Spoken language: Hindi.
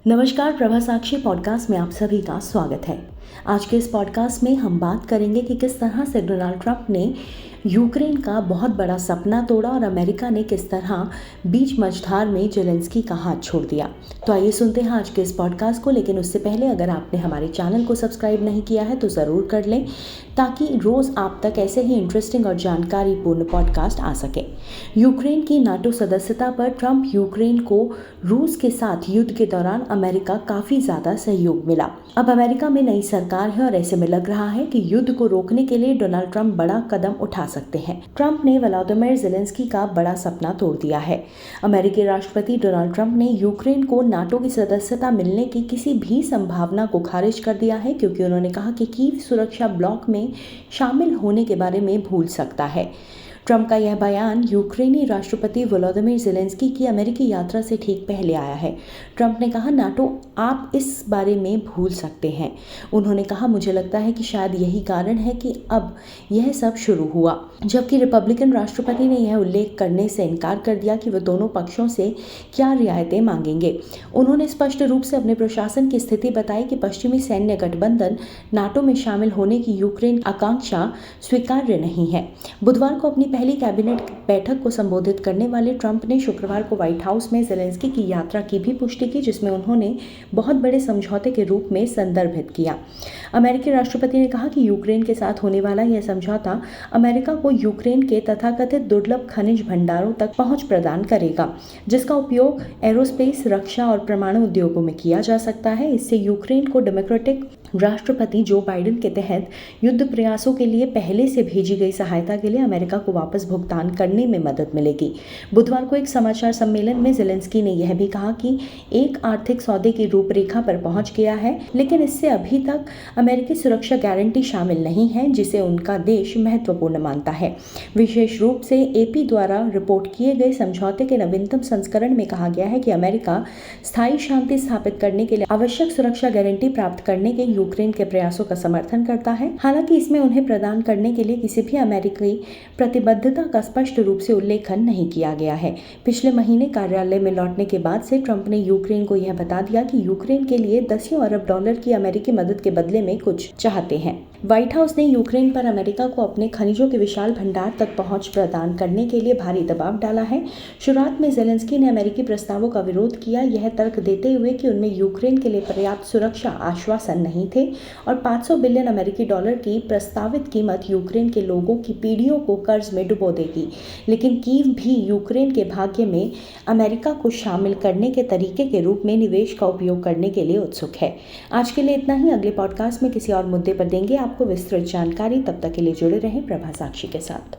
नमस्कार, प्रभा साक्षी पॉडकास्ट में आप सभी का स्वागत है। आज के इस पॉडकास्ट में हम बात करेंगे कि किस तरह से डोनाल्ड ट्रंप ने यूक्रेन का बहुत बड़ा सपना तोड़ा और अमेरिका ने किस तरह बीच मझधार में जेलेंस्की का हाथ छोड़ दिया। तो आइए सुनते हैं आज के इस पॉडकास्ट को। लेकिन उससे पहले अगर आपने हमारे चैनल को सब्सक्राइब नहीं किया है तो ज़रूर कर लें, ताकि रोज़ आप तक ऐसे ही इंटरेस्टिंग और जानकारीपूर्ण पॉडकास्ट आ सके। यूक्रेन की नाटो सदस्यता पर ट्रंप यूक्रेन को रूस के साथ युद्ध के दौरान अमेरिका काफ़ी ज़्यादा सहयोग मिला। अब अमेरिका में नई सरकार है और ऐसे में लग रहा है कि युद्ध को रोकने के लिए डोनाल्ड ट्रंप बड़ा कदम उठा सकते हैं। ट्रंप ने व्लादिमीर ज़ेलेंस्की का बड़ा सपना तोड़ दिया है। अमेरिकी राष्ट्रपति डोनाल्ड ट्रंप ने यूक्रेन को नाटो की सदस्यता मिलने की किसी भी संभावना को खारिज कर दिया है, क्योंकि उन्होंने कहा कि कीव सुरक्षा ब्लॉक में शामिल होने के बारे में भूल सकता है। ट्रंप का यह बयान यूक्रेनी राष्ट्रपति व्लादिमीर ज़ेलेंस्की की अमेरिकी यात्रा से ठीक पहले आया है। ट्रंप ने कहा, नाटो आप इस बारे में भूल सकते हैं। उन्होंने कहा, मुझे लगता है कि शायद यही कारण है कि अब यह सब शुरू हुआ। जबकि रिपब्लिकन राष्ट्रपति ने यह उल्लेख करने से इनकार कर दिया कि वे दोनों पक्षों से क्या रियायतें मांगेंगे। उन्होंने स्पष्ट रूप से अपने प्रशासन की स्थिति बताई कि पश्चिमी सैन्य गठबंधन नाटो में शामिल होने की यूक्रेन आकांक्षा स्वीकार्य नहीं है। बुधवार को अपनी पहली कैबिनेट बैठक को संबोधित करने वाले ट्रंप ने शुक्रवार को व्हाइट हाउस में ज़ेलेंस्की की यात्रा की भी पुष्टि की, जिसमें उन्होंने बहुत बड़े समझौते के रूप में संदर्भित किया। अमेरिकी राष्ट्रपति ने कहा कि यूक्रेन के साथ होने वाला यह समझौता अमेरिका को यूक्रेन के तथाकथित दुर्लभ खनिज भंडारों तक पहुंच प्रदान करेगा, जिसका उपयोग एरोस्पेस, रक्षा और परमाणु उद्योगों में किया जा सकता है। इससे यूक्रेन को डेमोक्रेटिक राष्ट्रपति जो बाइडेन के तहत युद्ध प्रयासों के लिए पहले से भेजी गई सहायता के लिए अमेरिका को वापस भुगतान करने में मदद मिलेगी। बुधवार को एक समाचार सम्मेलन में ज़ेलेंस्की ने यह भी कहा कि एक आर्थिक सौदे की रूपरेखा पर पहुंच गया है, लेकिन इससे अभी तक अमेरिकी सुरक्षा गारंटी शामिल नहीं है, जिसे उनका देश महत्वपूर्ण मानता है। विशेष रूप से एपी द्वारा रिपोर्ट किए गए समझौते के नवीनतम संस्करण में कहा गया है कि अमेरिका स्थायी शांति स्थापित करने के लिए आवश्यक सुरक्षा गारंटी प्राप्त करने के यूक्रेन के प्रयासों का समर्थन करता है। हालांकि इसमें उन्हें प्रदान करने के लिए किसी भी अमेरिकी प्रतिबद्धता का स्पष्ट रूप से उल्लेखन नहीं किया गया है। पिछले महीने कार्यालय में लौटने के बाद से ट्रंप ने यूक्रेन को यह बता दिया कि यूक्रेन के लिए दसियों अरब डॉलर की अमेरिकी मदद के बदले में कुछ चाहते हैं। व्हाइट हाउस ने यूक्रेन पर अमेरिका को अपने खनिजों के विशाल भंडार तक पहुंच प्रदान करने के लिए भारी दबाव डाला है। शुरुआत में ज़ेलेंस्की ने अमेरिकी प्रस्तावों का विरोध किया, यह तर्क देते हुए कि उनमें यूक्रेन के लिए पर्याप्त सुरक्षा आश्वासन नहीं थे और 500 बिलियन अमेरिकी डॉलर की प्रस्तावित कीमत यूक्रेन के लोगों की पीढ़ियों को कर्ज में डुबो देगी। लेकिन कीव भी यूक्रेन के भाग्य में अमेरिका को शामिल करने के तरीके के रूप में निवेश का उपयोग करने के लिए उत्सुक है। आज के लिए इतना ही। अगले पॉडकास्ट में किसी और मुद्दे पर देंगे आपको विस्तृत जानकारी। तब तक के लिए जुड़े रहें प्रभा साक्षी के साथ।